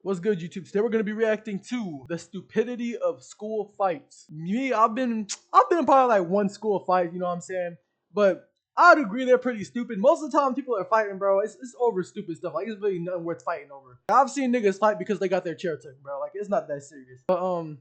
What's good, YouTube? Today we're gonna be reacting to the stupidity of school fights. Me, I've been in probably like one school fight, you know what I'm saying? But I'd agree they're pretty stupid. Most of the time people are fighting, bro, it's over stupid stuff. Like, it's really nothing worth fighting over. I've seen niggas fight because they got their chair taken, bro. Like, it's not that serious. But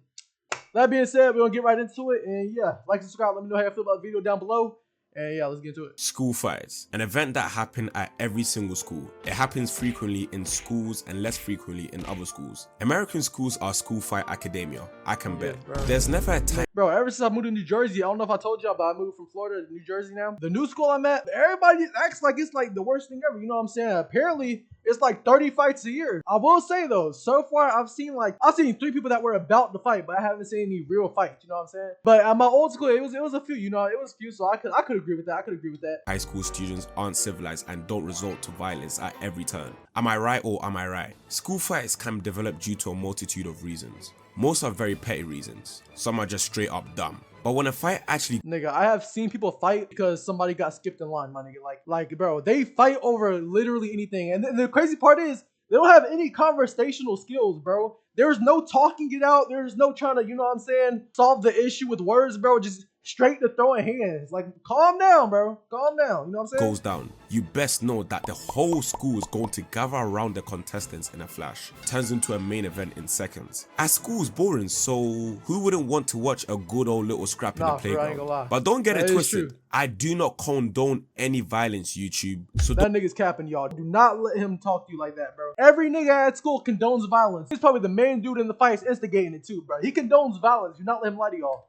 that being said, we're gonna get right into it. And yeah, like, subscribe, let me know how you feel about the video down below. And yeah, let's get into it. School fights, an event that happens at every single school. It happens frequently in schools and less frequently in other schools. American schools are school fight academia, I can bet. Bro. There's never a time. Bro, ever since I moved to New Jersey, I don't know if I told y'all, but I moved from Florida to New Jersey now. The new school I'm at, everybody acts like it's like the worst thing ever, you know what I'm saying? Apparently, it's like 30 fights a year. I will say though, so far I've seen 3 people that were about to fight, but I haven't seen any real fights, you know what I'm saying? But at my old school, it was a few, you know, it was a few, so I could agree with that. High school students aren't civilized and don't resort to violence at every turn. Am I right or am I right? School fights can develop due to a multitude of reasons. Most are very petty reasons. Some are just straight up dumb. But when a fight actually... Nigga, I have seen people fight because somebody got skipped in line, my nigga. Like, bro, they fight over literally anything. And the crazy part is, they don't have any conversational skills, bro. There's no talking it out. There's no trying to, you know what I'm saying, solve the issue with words, bro. Just straight to throwing hands. Like, calm down, bro. Calm down. You know what I'm saying? Goes down. You best know that the whole school is going to gather around the contestants in a flash. Turns into a main event in seconds. Our school's boring, so who wouldn't want to watch a good old little scrap in the playground? I ain't gonna lie. But don't get it twisted. I do not condone any violence, YouTube. So that nigga's capping, y'all. Do not let him talk to you like that, bro. Every nigga at school condones violence. He's probably the main dude in the fights instigating it too, bro. He condones violence. Do not let him lie to y'all.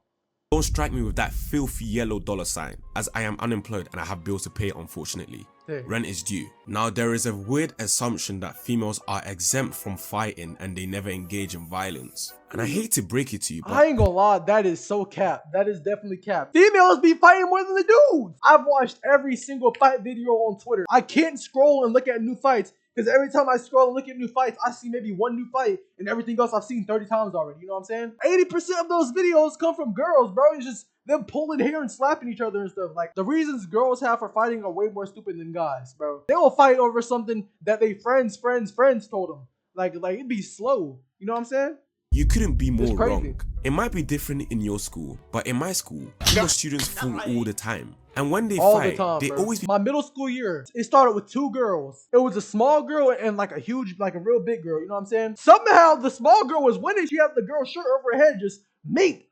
Don't strike me with that filthy yellow dollar sign, as I am unemployed and I have bills to pay, unfortunately. Hey. Rent is due. Now, there is a weird assumption that females are exempt from fighting and they never engage in violence. And I hate to break it to you, but I ain't gonna lie, that is so cap. That is definitely cap. Females be fighting more than the dudes. I've watched every single fight video on Twitter. I can't scroll and look at new fights, because every time I scroll and look at new fights, I see maybe one new fight, and everything else I've seen 30 times already. You know what I'm saying? 80% of those videos come from girls, bro. It's just them pulling hair and slapping each other and stuff. Like, the reasons girls have for fighting are way more stupid than guys, bro. They will fight over something that they friends told them. Like it'd be slow. You know what I'm saying? You couldn't be more wrong. It might be different in your school, but in my school, female students fall all the time. And when they fight, they always... My middle school year, it started with 2 girls. It was a small girl and like a real big girl, you know what I'm saying? Somehow the small girl was winning. She had the girl's shirt over her head, just meat.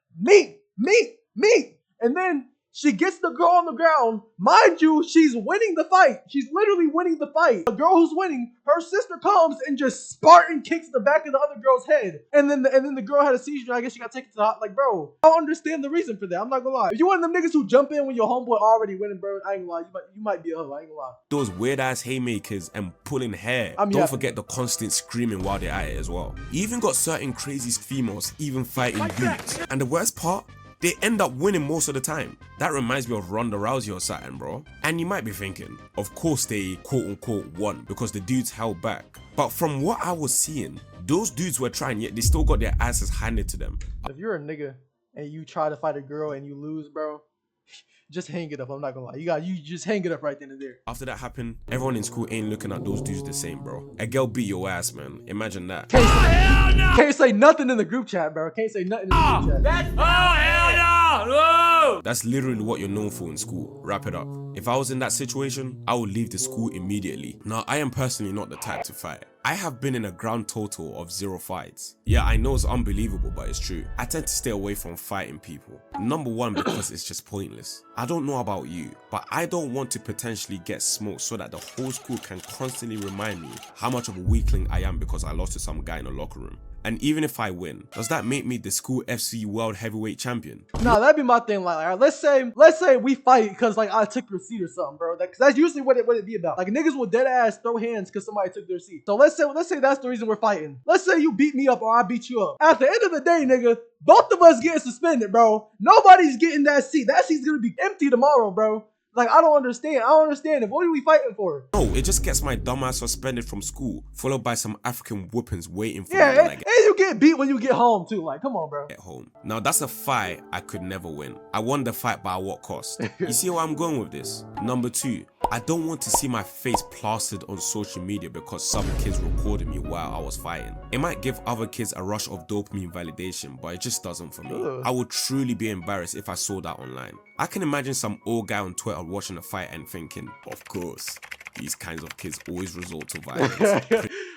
And then she gets the girl on the ground. Mind you, she's winning the fight. She's literally winning the fight. The girl who's winning, her sister comes and just Spartan kicks the back of the other girl's head. And then the girl had a seizure. I guess she got taken to the hospital. Like, bro, I don't understand the reason for that. I'm not gonna lie. If you one of them niggas who jump in when your homeboy already winning, bro, I ain't gonna lie. You might be a hoe. I ain't gonna lie. Those weird ass haymakers and pulling hair. Don't forget the constant screaming while they're at it as well. You even got certain crazy females even fighting dudes. And the worst part, they end up winning most of the time. That reminds me of Ronda Rousey or something, bro. And you might be thinking, of course they quote-unquote won because the dudes held back. But from what I was seeing, those dudes were trying, yet they still got their asses handed to them. If you're a nigga and you try to fight a girl and you lose, bro, just hang it up. I'm not gonna lie. You just hang it up right then and there. After that happened, everyone in school ain't looking at those dudes the same, bro. A girl beat your ass, man. Imagine that. Can't say nothing in the group chat, bro. Can't say nothing in the group chat. Hell no! No! That's literally what you're known for in school. Wrap it up. If I was in that situation, I would leave the school immediately. Now, I am personally not the type to fight. I have been in a grand total of 0 fights. Yeah, I know it's unbelievable, but it's true. I tend to stay away from fighting people. Number 1, because it's just pointless. I don't know about you, but I don't want to potentially get smoked so that the whole school can constantly remind me how much of a weakling I am because I lost to some guy in a locker room. And even if I win, does that make me the school FC World Heavyweight Champion? Nah, that'd be my thing. Like, let's say we fight because like I took your seat or something, bro. Because that's usually what it be about. Like, niggas will dead ass throw hands because somebody took their seat. So let's say that's the reason we're fighting. Let's say you beat me up or I beat you up. At the end of the day, nigga, both of us getting suspended, bro. Nobody's getting that seat. That seat's gonna be empty tomorrow, bro. Like, I don't understand. What are we fighting for? No, it just gets my dumbass suspended from school, followed by some African whoopings waiting for me. Yeah, and you get beat when you get home too. Like, come on, bro. At home. Now, that's a fight I could never win. I won the fight, but at what cost? You see where I'm going with this? Number 2, I don't want to see my face plastered on social media because some kids recorded me while I was fighting. It might give other kids a rush of dopamine validation, but it just doesn't for me. I would truly be embarrassed if I saw that online. I can imagine some old guy on Twitter watching a fight and thinking, of course, these kinds of kids always resort to violence.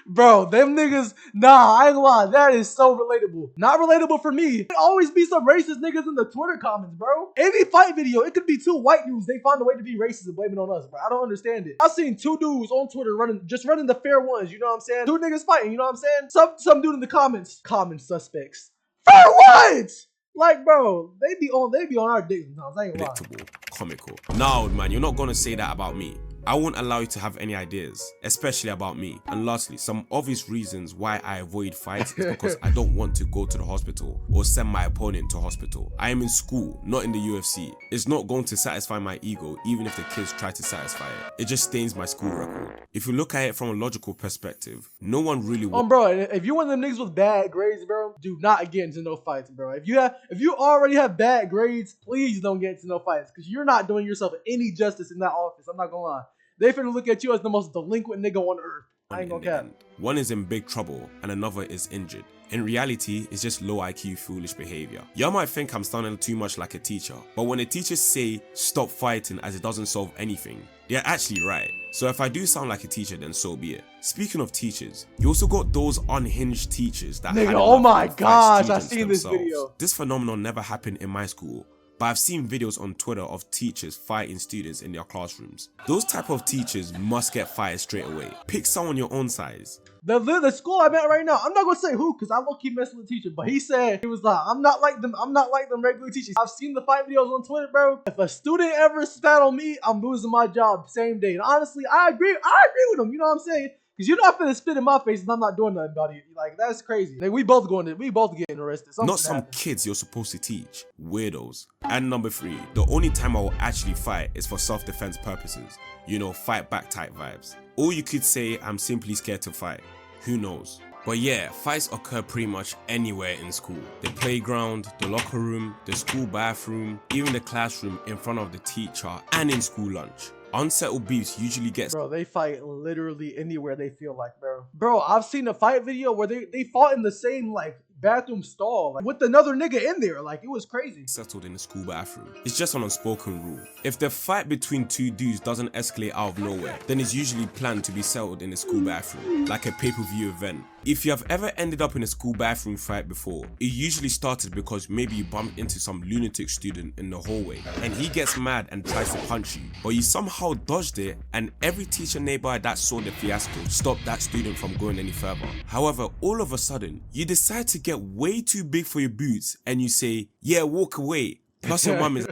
Bro, them niggas, nah, I ain't gonna lie, that is so relatable. Not relatable for me. There always be some racist niggas in the Twitter comments, bro. Any fight video, it could be two white dudes. They find a way to be racist and blame it on us, bro. I don't understand it. I've seen two dudes on Twitter running the fair ones, you know what I'm saying? Two niggas fighting, you know what I'm saying? Some dude in the comments, common suspects. Fair what? Like, bro, they be on our dick sometimes. I ain't gonna lie. Predictable, comical. No, man, you're not gonna say that about me. I won't allow you to have any ideas, especially about me. And lastly, some obvious reasons why I avoid fights is because I don't want to go to the hospital or send my opponent to hospital. I am in school, not in the UFC. It's not going to satisfy my ego, even if the kids try to satisfy it. It just stains my school record. If you look at it from a logical perspective, no one really wants. Bro, if you're one of them niggas with bad grades, bro, do not get into no fights, bro. If you already have bad grades, please don't get into no fights, because you're not doing yourself any justice in that office. I'm not gonna lie. They finna look at you as the most delinquent nigga on earth. I ain't gonna cap. One is in big trouble and another is injured. In reality, it's just low IQ, foolish behavior. Y'all might think I'm sounding too much like a teacher, but when the teachers say stop fighting as it doesn't solve anything, they're actually right. So if I do sound like a teacher, then so be it. Speaking of teachers, you also got those unhinged teachers that nigga, oh my gosh, I've seen this video. This phenomenon never happened in my school, but I've seen videos on Twitter of teachers fighting students in their classrooms. Those type of teachers must get fired straight away. Pick someone your own size. The school I'm at right now, I'm not gonna say who, because I low-key messing with the teacher, but he was like, I'm not like them regular teachers. I've seen the fight videos on Twitter, bro. If a student ever spat on me, I'm losing my job same day. And honestly, I agree with him, you know what I'm saying? Because you're not finna spit in my face and I'm not doing nothing about it. Like, that's crazy. Like, we both getting arrested. Not some kids you're supposed to teach. Weirdos. And number 3, the only time I will actually fight is for self-defense purposes. You know, fight back type vibes. Or you could say I'm simply scared to fight. Who knows? But yeah, fights occur pretty much anywhere in school. The playground, the locker room, the school bathroom, even the classroom in front of the teacher, and in school lunch. Unsettled beefs usually get... Bro, they fight literally anywhere they feel like, bro. Bro, I've seen a fight video where they fought in the same, like, bathroom stall, like, with another nigga in there. Like, it was crazy. Settled in the school bathroom. It's just an unspoken rule. If the fight between two dudes doesn't escalate out of nowhere, then it's usually planned to be settled in the school bathroom, like a pay-per-view event. If you have ever ended up in a school bathroom fight before, it usually started because maybe you bumped into some lunatic student in the hallway and he gets mad and tries to punch you, but you somehow dodged it, and every teacher nearby that saw the fiasco stopped that student from going any further. However, all of a sudden, you decide to get way too big for your boots and you say, yeah, walk away. Plus your mum is...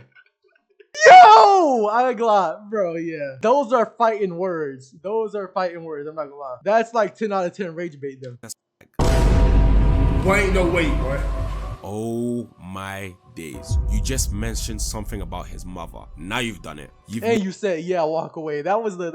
Yo! I ain't gonna lie, bro, yeah. Those are fighting words. I'm not gonna lie. That's like 10 out of 10 rage bait, though. Boy, ain't no way, boy. Oh my days. You just mentioned something about his mother. Now you've done it. You said, yeah, walk away. That was the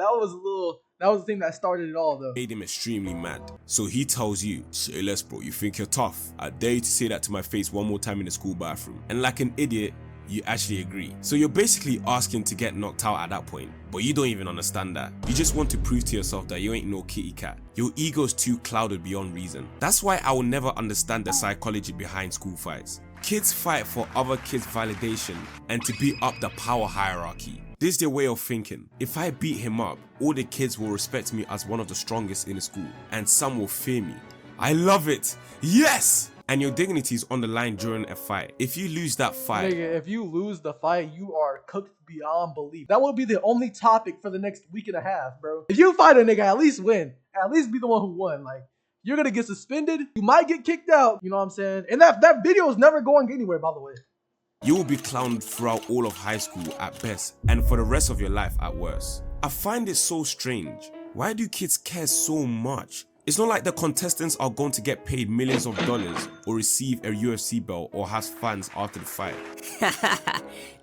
thing that started it all, though. Made him extremely mad. So he tells you, say less, bro, you think you're tough. I dare you to say that to my face one more time in the school bathroom. And like an idiot, you actually agree. So you're basically asking to get knocked out at that point, but you don't even understand that. You just want to prove to yourself that you ain't no kitty cat. Your ego's too clouded beyond reason. That's why I will never understand the psychology behind school fights. Kids fight for other kids' validation and to beat up the power hierarchy. This is their way of thinking. If I beat him up, all the kids will respect me as one of the strongest in the school, and some will fear me. I love it. Yes! And your dignity is on the line during a fight. If you lose that fight... Nigga, if you lose the fight, you are cooked beyond belief. That will be the only topic for the next week and a half, bro. If you fight a nigga, at least win. At least be the one who won. Like, you're gonna get suspended. You might get kicked out. You know what I'm saying? And that video is never going anywhere, by the way. You will be clowned throughout all of high school at best, and for the rest of your life at worst. I find it so strange. Why do kids care so much? It's not like the contestants are going to get paid millions of dollars or receive a UFC belt or has fans after the fight.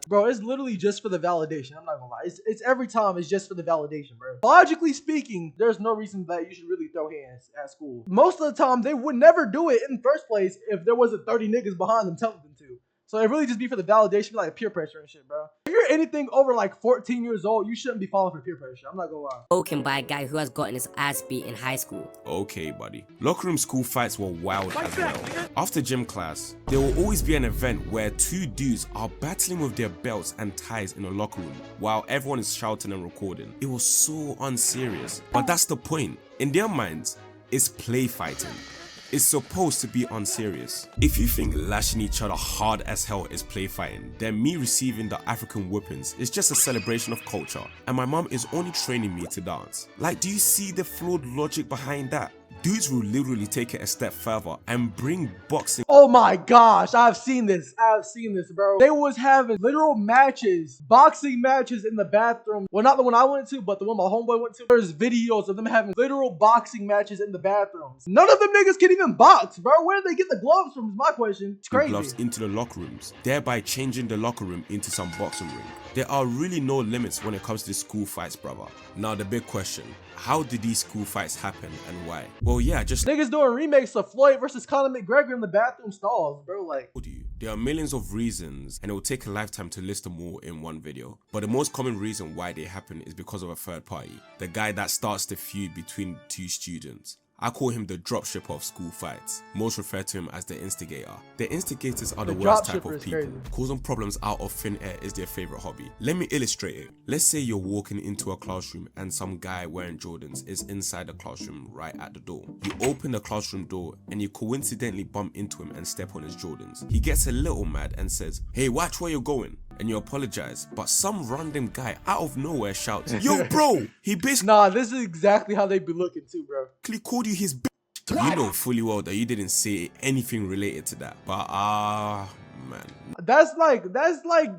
Bro, it's literally just for the validation. I'm not gonna lie. It's every time it's just for the validation, bro. Logically speaking, there's no reason that you should really throw hands at school. Most of the time, they would never do it in the first place if there wasn't 30 niggas behind them telling them to. So it really just be for the validation, like peer pressure and shit, bro. If you're anything over like 14 years old, you shouldn't be falling for peer pressure. I'm not gonna lie. Spoken by a guy who has gotten his ass beat in high school. Okay, buddy. Locker room school fights were wild as well. After gym class, there will always be an event where two dudes are battling with their belts and ties in a locker room while everyone is shouting and recording. It was so unserious. But that's the point. In their minds, it's play fighting. It's supposed to be unserious. If you think lashing each other hard as hell is play fighting, then me receiving the African whippings is just a celebration of culture, and my mom is only training me to dance. Like, do you see the flawed logic behind that? Dudes will literally take it a step further and bring boxing. Oh my gosh, I've seen this, bro. They was having literal matches, boxing matches in the bathroom. Well, not the one I went to, but the one my homeboy went to. There's videos of them having literal boxing matches in the bathrooms. None of them niggas can even box, bro. Where did they get the gloves from is my question. It's crazy. Gloves into the locker rooms, thereby changing the locker room into some boxing ring. There are really no limits when it comes to school fights, brother. Now the big question, how did these school fights happen and why? Well, yeah, just niggas doing remakes of Floyd versus Conor McGregor in the bathroom stalls, bro. Like, there are millions of reasons and it will take a lifetime to list them all in one video. But the most common reason why they happen is because of a third party, the guy that starts the feud between two students. I call him the dropshipper of school fights. Most refer to him as the instigator. The instigators are the worst type of people. Causing problems out of thin air is their favorite hobby. Let me illustrate it. Let's say you're walking into a classroom and some guy wearing Jordans is inside the classroom right at the door. You open the classroom door and you coincidentally bump into him and step on his Jordans. He gets a little mad and says, "Hey, watch where you're going." And you apologize, but some random guy out of nowhere shouts, "Yo, bro!" He basically nah, this is exactly how they be looking too, bro. Called you his bitch. You know fully well that you didn't say anything related to that, but man, that's like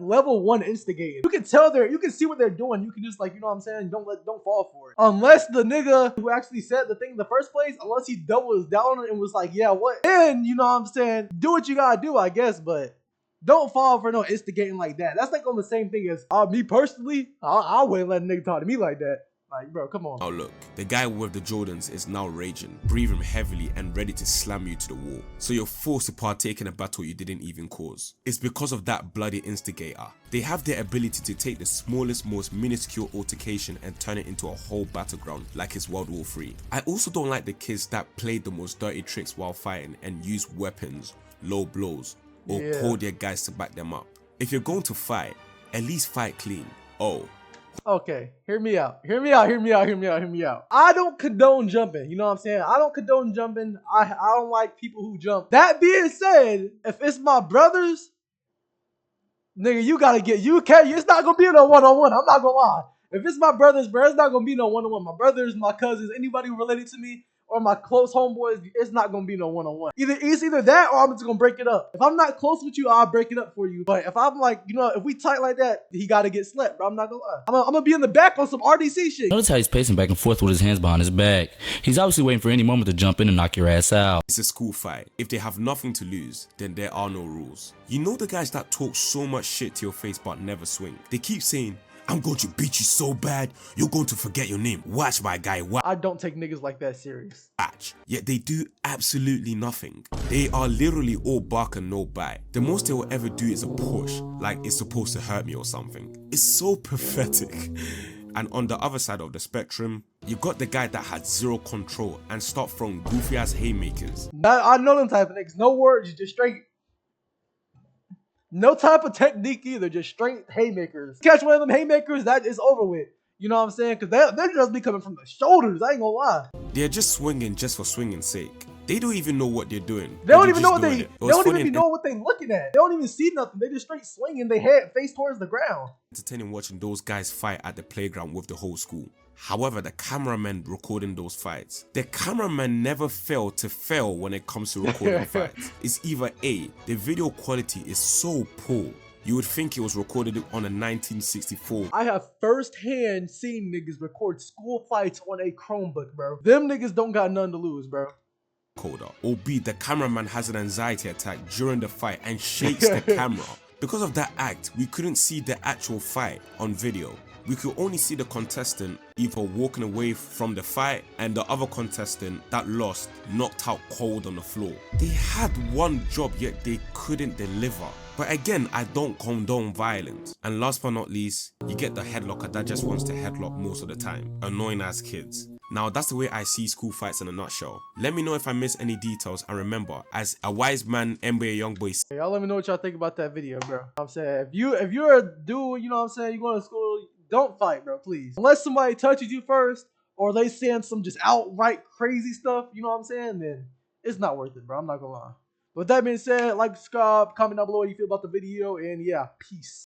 level 1 instigating. You can tell you can see what they're doing. You can just, like, you know what I'm saying, don't fall for it. Unless the nigga who actually said the thing in the first place, unless he doubles down on it and was like, yeah, what? Then, you know what I'm saying, do what you gotta do, I guess, but don't fall for no instigating like that. That's like on the same thing as me personally. I wouldn't let a nigga talk to me like that. Like, bro, come on. Oh look, the guy with the Jordans is now raging, breathing heavily and ready to slam you to the wall. So you're forced to partake in a battle you didn't even cause. It's because of that bloody instigator. They have the ability to take the smallest, most minuscule altercation and turn it into a whole battleground like it's World War III. I also don't like the kids that played the most dirty tricks while fighting and use weapons, low blows, or call their guys to back them up. If you're going to fight, at least fight clean. Oh. Okay, hear me out. I don't condone jumping. You know what I'm saying? I don't condone jumping. I don't like people who jump. That being said, if it's my brothers, nigga, it's not gonna be no one-on-one. I'm not gonna lie. If it's my brothers, bro, it's not gonna be no one-on-one. My brothers, my cousins, anybody related to me, or my close homeboys, it's not gonna be no one-on-one. It's either that or I'm just gonna break it up. If I'm not close with you, I'll break it up for you. But if I'm like, you know, if we tight like that, he gotta get slept, bro. I'm not gonna lie. I'm gonna be in the back on some RDC shit. Notice how he's pacing back and forth with his hands behind his back. He's obviously waiting for any moment to jump in and knock your ass out. It's a school fight. If they have nothing to lose, then there are no rules. You know the guys that talk so much shit to your face but never swing? They keep saying, "I'm going to beat you so bad, you're going to forget your name. Watch, my guy, watch." I don't take niggas like that serious. Yet they do absolutely nothing. They are literally all bark and no bite. The most they will ever do is a push, like it's supposed to hurt me or something. It's so pathetic. And on the other side of the spectrum, you got the guy that had zero control and start throwing goofy ass haymakers. I know them type of niggas. No words, just straight. No type of technique either, just straight haymakers. Catch one of them haymakers, that is over with. You know what I'm saying? Because they're just be coming from the shoulders, I ain't gonna lie. They're just swinging just for swinging's sake. They don't even know what they're doing. They don't even know what they're looking at. They don't even see nothing. They just straight swinging their head face towards the ground. Entertaining watching those guys fight at the playground with the whole school. However, the cameramen recording those fights, the cameramen never fail to fail when it comes to recording fights. It's either A, the video quality is so poor, you would think it was recorded on a 1964. I have firsthand seen niggas record school fights on a Chromebook, bro. Them niggas don't got nothing to lose, bro. Or B, the cameraman has an anxiety attack during the fight and shakes the camera. Because of that act, we couldn't see the actual fight on video. we could only see the contestant either walking away from the fight and the other contestant that lost knocked out cold on the floor. They had one job, yet they couldn't deliver. But again, I don't condone violence. And last but not least, you get the headlocker that just wants to headlock most of the time. Annoying as kids. Now that's the way I see school fights in a nutshell. Let me know if I miss any details, and remember, as a wise man, NBA Youngboy said, y'all let me know what y'all think about that video, bro. You know what I'm saying, if you're a dude, you know what I'm saying, you going to school, don't fight, bro, please. Unless somebody touches you first, or they saying some just outright crazy stuff, you know what I'm saying, then it's not worth it, bro. I'm not gonna lie. With that being said, like, subscribe, comment down below what you feel about the video, and yeah, peace.